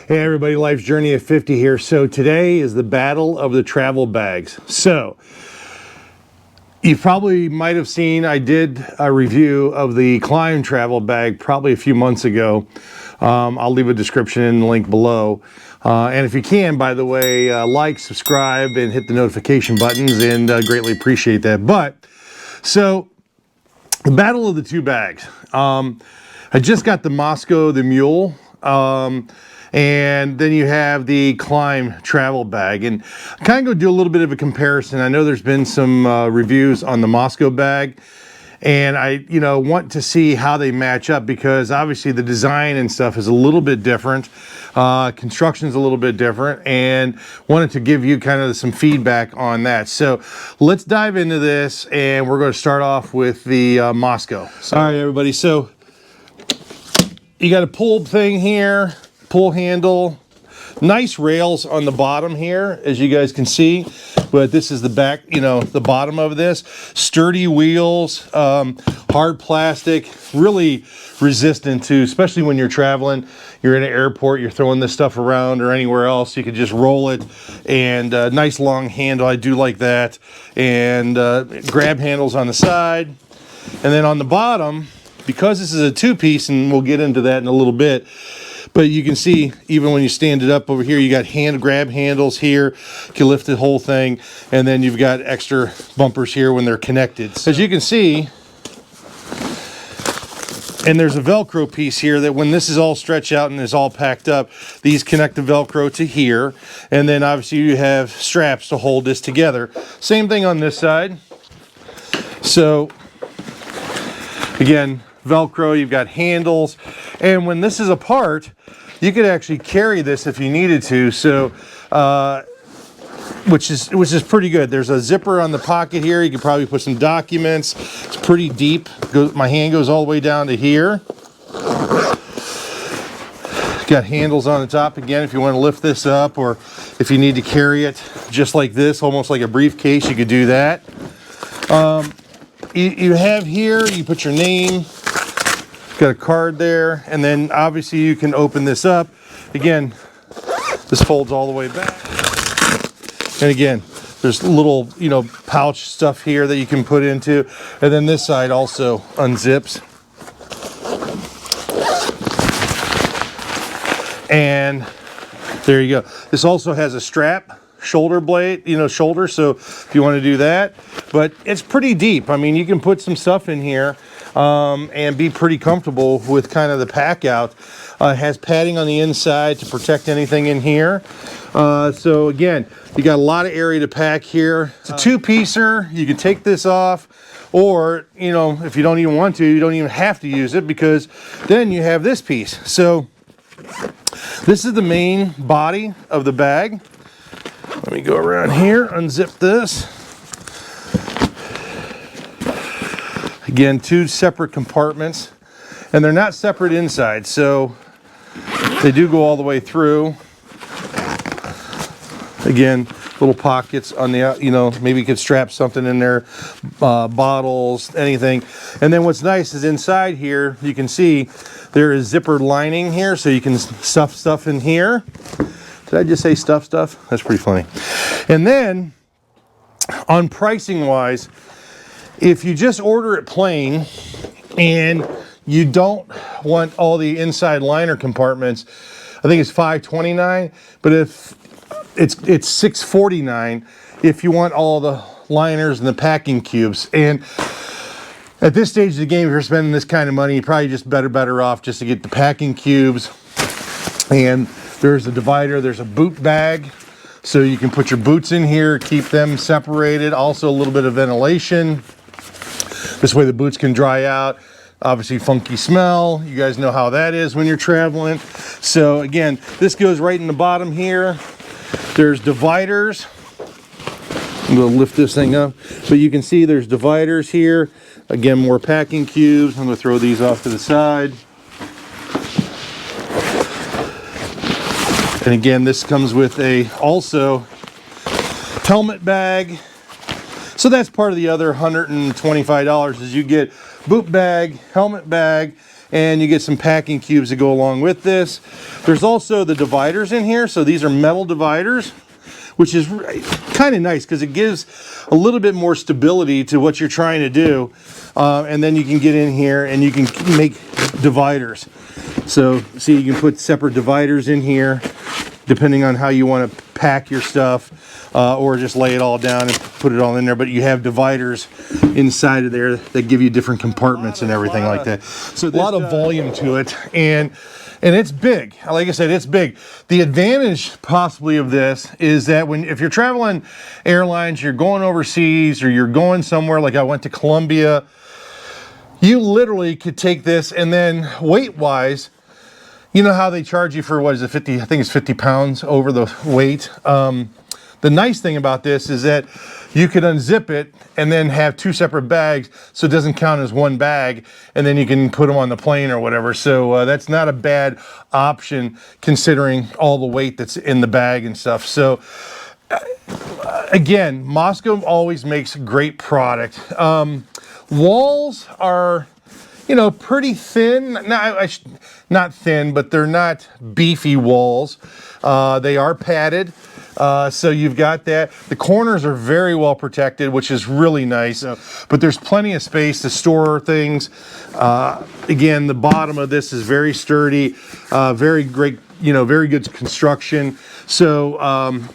Hey everybody, Life's Journey at 50 here. So today is the battle of the travel bags. So you probably might have seen I did a review of the Klim travel bag probably a few months ago. I'll leave a description and link below. And if you can, by the way, like, subscribe, and hit the notification buttons, and greatly appreciate that. But so the battle of the two bags. I just got the Mosko, the mule. And then you have the Klim travel bag, and kind of go do a little bit of a comparison. I know there's been some reviews on the Mosko bag, and I want to see how they match up, because obviously the design and stuff is a little bit different, construction's a little bit different, and wanted to give you kind of some feedback on that. So let's dive into this, and we're going to start off with the Mosko. All right, everybody, so you got a pull thing here, pull handle, nice rails on the bottom here, as you guys can see, but this is the back, the bottom of this. Sturdy wheels, hard plastic, really resistant to, especially when you're traveling, you're in an airport, you're throwing this stuff around, or anywhere else, you could just roll it. And nice long handle, I do like that. And grab handles on the side, and then on the bottom, because this is a two-piece, and we'll get into that in a little bit, but you can see, even when you stand it up over here, you got grab handles here. You can lift the whole thing. And then you've got extra bumpers here when they're connected. So as you can see, and there's a Velcro piece here that when this is all stretched out and is all packed up, these connect the Velcro to here. And then obviously you have straps to hold this together. Same thing on this side. So again, Velcro, you've got handles, and when this is apart, you could actually carry this if you needed to. So which is pretty good. There's a zipper on the pocket here. You could probably put some documents. It's pretty deep. My hand goes all the way down to here. Got handles on the top again if you want to lift this up, or if you need to carry it just like this, almost like a briefcase, you could do that. You have here, you put your name, got a card there, and then obviously you can open this up. Again, this folds all the way back. And again, there's little, pouch stuff here that you can put into. And then this side also unzips. And there you go. This also has a strap, shoulder blade, shoulder, so if you want to do that. But it's pretty deep. I mean, you can put some stuff in here and be pretty comfortable with kind of the pack out. It has padding on the inside to protect anything in here. So again, you got a lot of area to pack here. It's a two-piecer. You can take this off, or if you don't even want to, you don't even have to use it, because then you have this piece. So this is the main body of the bag. Let me go around here, unzip this. Again, two separate compartments, and they're not separate inside, so they do go all the way through. Again, little pockets on the, maybe you could strap something in there, bottles, anything. And then what's nice is inside here, you can see there is zipper lining here, so you can stuff stuff in here. Did I just say stuff? That's pretty funny. And then, on pricing wise, if you just order it plain and you don't want all the inside liner compartments, I think it's $529, but if it's $649 if you want all the liners and the packing cubes. And at this stage of the game, if you're spending this kind of money, you're probably just better off just to get the packing cubes. And there's a divider, there's a boot bag, so you can put your boots in here, keep them separated. Also a little bit of ventilation. This way the boots can dry out. Obviously funky smell. You guys know how that is when you're traveling. So again, this goes right in the bottom here. There's dividers. I'm going to lift this thing up. But you can see there's dividers here. Again, more packing cubes. I'm going to throw these off to the side. And again, this comes with a also helmet bag. So that's part of the other $125 is you get boot bag, helmet bag, and you get some packing cubes to go along with this. There's also the dividers in here. So these are metal dividers, which is kind of nice because it gives a little bit more stability to what you're trying to do. And then you can get in here and you can make dividers. So see, you can put separate dividers in here depending on how you want to pack your stuff, or just lay it all down and put it all in there. But you have dividers inside of there that give you different compartments and everything like that. So a lot of volume to it, and it's big. Like I said, it's big. The advantage possibly of this is that if you're traveling airlines, you're going overseas, or you're going somewhere, like I went to Colombia, you literally could take this, and then weight-wise, you know how they charge you for, what is it, 50, I think it's 50 pounds over the weight. The nice thing about this is that you could unzip it and then have two separate bags, so it doesn't count as one bag, and then you can put them on the plane or whatever. So that's not a bad option considering all the weight that's in the bag and stuff. So again, Mosko always makes a great product. Walls are, you know, pretty thin. Not thin, but they're not beefy walls. They are padded. So you've got that. The corners are very well protected, which is really nice. But there's plenty of space to store things. Again, the bottom of this is very sturdy, very great, you know, very good construction. So,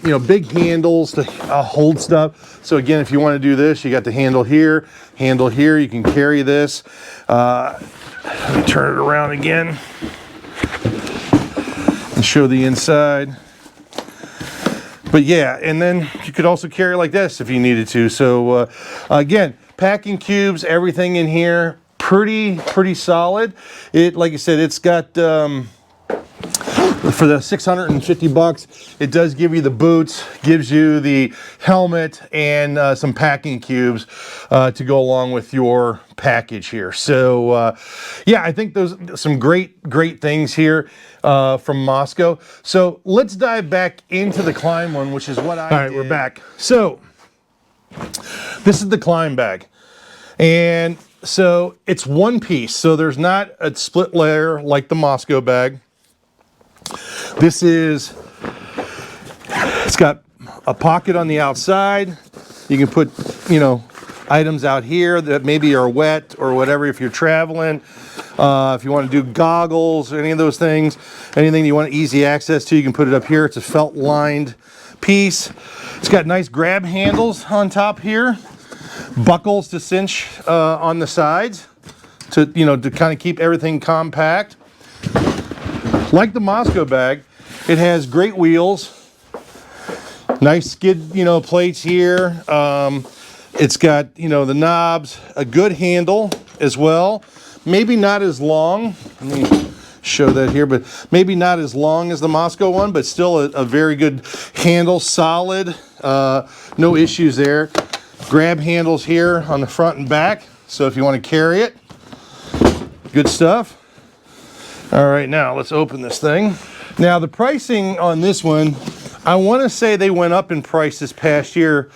you know, big handles to hold stuff. So again, if you want to do this, you got the handle here, you can carry this. Let me turn it around again and show the inside. But yeah, and then you could also carry like this if you needed to. So again, packing cubes, everything in here, pretty solid. It, like I said, it's got for the 650 bucks, it does give you the boots, gives you the helmet, and some packing cubes to go along with your package here. So yeah, I think those some great things here from Mosko. So let's dive back into the Klim one, which is what I did. All right, we're back. So this is the Klim bag, and so it's one piece. So there's not a split layer like the Mosko bag. This is, it's got a pocket on the outside. You can put, you know, items out here that maybe are wet or whatever if you're traveling. If you want to do goggles or any of those things, anything you want easy access to, you can put it up here. It's a felt lined piece. It's got nice grab handles on top here, buckles to cinch on the sides to, you know, to kind of keep everything compact. Like the Mosko bag, it has great wheels, nice skid, you know, plates here. It's got, you know, the knobs, a good handle as well. Maybe not as long. Let me show that here, but maybe not as long as the Mosko one, but still a very good handle, solid, no issues there. Grab handles here on the front and back, so if you want to carry it, good stuff. All right, now let's open this thing. Now the pricing on this one, I want to say they went up in price this past year,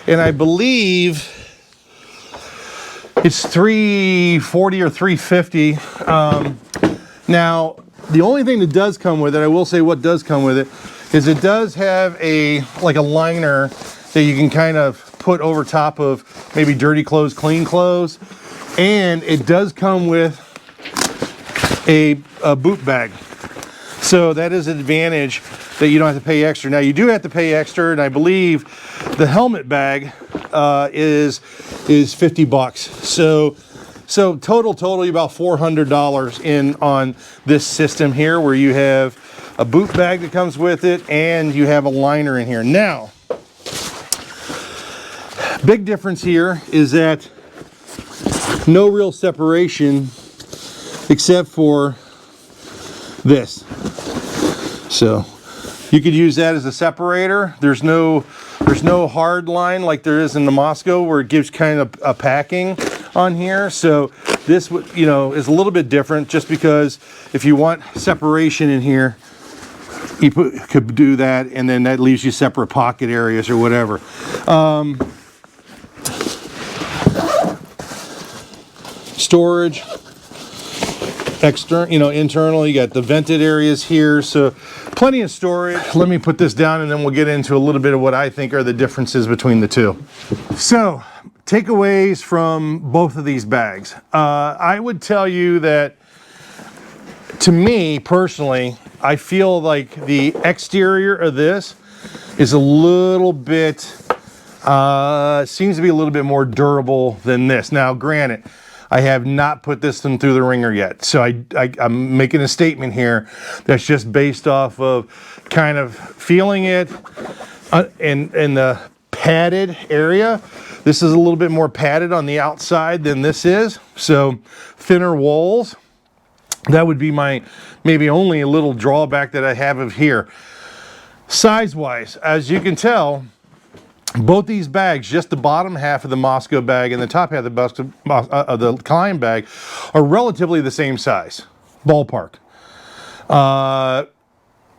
and I believe it's $340 or $350. Now the only thing that does come with it, I will say what does come with it, is it does have a like a liner that you can kind of put over top of maybe dirty clothes, clean clothes, and it does come with a boot bag. So that is an advantage that you don't have to pay extra. Now you do have to pay extra, and I believe the helmet bag is 50 bucks. So totally about $400 in on this system here, where you have a boot bag that comes with it and you have a liner in here. Now, big difference here is that no real separation except for this. So you could use that as a separator. There's no hard line like there is in the Mosko, where it gives kind of a packing on here. So this, you know, is a little bit different, just because if you want separation in here, you could do that, and then that leaves you separate pocket areas or whatever. Storage. external, you know, internal. You got the vented areas here, so plenty of storage. Let me put this down and then we'll get into a little bit of what I think are the differences between the two. So, takeaways from both of these bags. I would tell you that, to me personally, I feel like the exterior of this is a little bit, seems to be a little bit more durable than this. Now, granted, I have not put this one through the ringer yet, so I'm making a statement here that's just based off of kind of feeling it in the padded area. This is a little bit more padded on the outside than this is, so thinner walls. That would be my maybe only a little drawback that I have of here. Size-wise, as you can tell, both these bags, just the bottom half of the Mosko bag and the top half of the Klim bag, are relatively the same size, ballpark.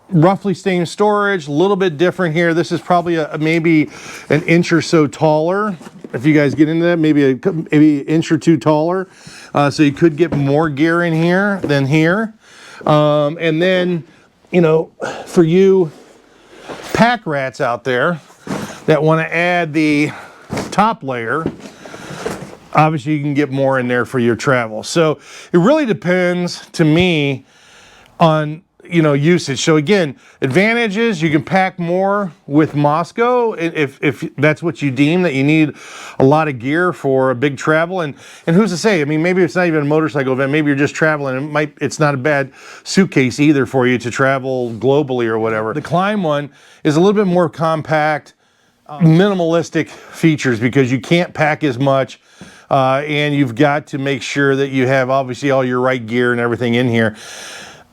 Roughly same storage, a little bit different here. This is probably maybe an inch or so taller. If you guys get into that, maybe an inch or two taller. So you could get more gear in here than here. And then, you know, for you pack rats out there that want to add the top layer, obviously you can get more in there for your travel. So it really depends, to me, on, you know, usage. So again, advantages, you can pack more with Mosko if that's what you deem that you need a lot of gear for a big travel. And who's to say? I mean, maybe it's not even a motorcycle event. Maybe you're just traveling. It's not a bad suitcase either for you to travel globally or whatever. The Klim one is a little bit more compact, minimalistic features because you can't pack as much. And you've got to make sure that you have obviously all your right gear and everything in here.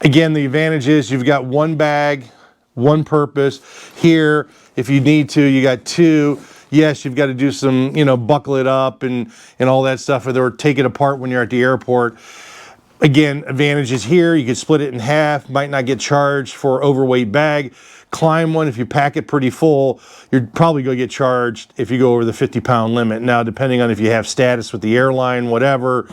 Again, the advantage is you've got one bag, one purpose. Here, if you need to, you got two. Yes, you've got to do some, you know, buckle it up and all that stuff, or take it apart when you're at the airport. Again, advantages here, you can split it in half, might not get charged for overweight bag. Klim one, if you pack it pretty full, you're probably going to get charged if you go over the 50-pound limit. Now, depending on if you have status with the airline, whatever,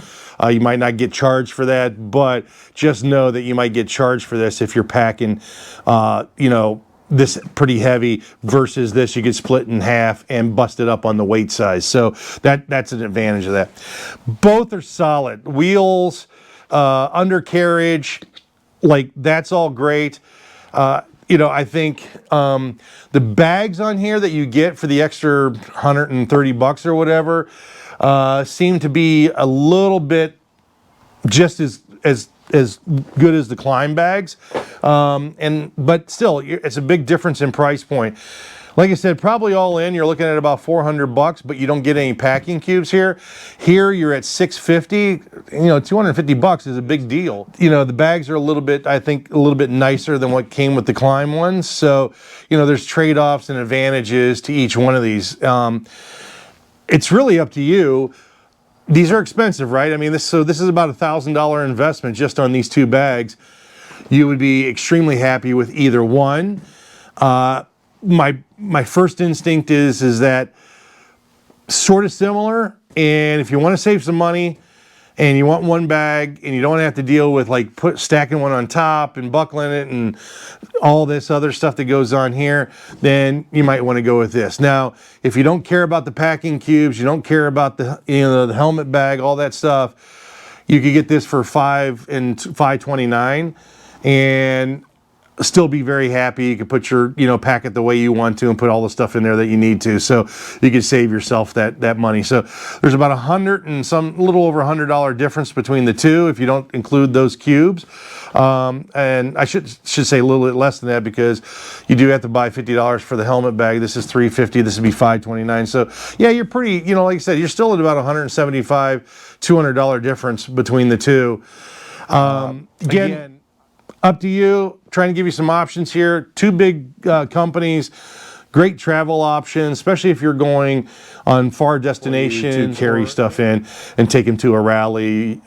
you might not get charged for that, but just know that you might get charged for this if you're packing, you know, this pretty heavy versus this. You could split in half and bust it up on the weight size. So that's an advantage of that. Both are solid. Wheels, undercarriage, like that's all great. You know, I think the bags on here that you get for the extra 130 bucks or whatever seem to be a little bit just as good as the Klim bags, but still, it's a big difference in price point. Like I said, probably all in, you're looking at about 400 bucks, but you don't get any packing cubes here. Here, you're at 650. You know, 250 bucks is a big deal. You know, the bags are a little bit, I think, a little bit nicer than what came with the Klim ones. So, you know, there's trade-offs and advantages to each one of these. It's really up to you. These are expensive, right? I mean, this is about $1,000 investment just on these two bags. You would be extremely happy with either one. My first instinct is that sort of similar, and if you want to save some money and you want one bag and you don't have to deal with like stacking one on top and buckling it and all this other stuff that goes on here, then you might want to go with this. Now, if you don't care about the packing cubes, you don't care about the, you know, the helmet bag, all that stuff, you could get this for $529 and still be very happy. You can put your, you know, pack it the way you want to and put all the stuff in there that you need to. So you can save yourself that money. So there's about a little over $100 difference between the two if you don't include those cubes. And I should say a little bit less than that because you do have to buy $50 for the helmet bag. This is $350. This would be $529. So yeah, you're pretty, you know, like I said, you're still at about $175, $200 difference between the two. Again, up to you. Trying to give you some options here. Two big companies, great travel options, especially if you're going on far destinations to carry stuff in and take them to a rally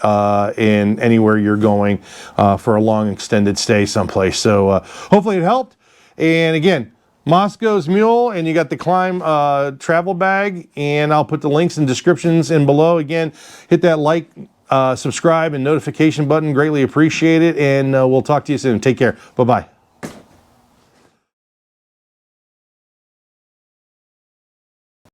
in anywhere you're going for a long extended stay someplace. So hopefully it helped. And again, Mosko's mule, and you got the Klim travel bag, and I'll put the links and descriptions in below. Again, hit that like subscribe and notification button. Greatly appreciate it, and we'll talk to you soon. Take care. Bye-bye.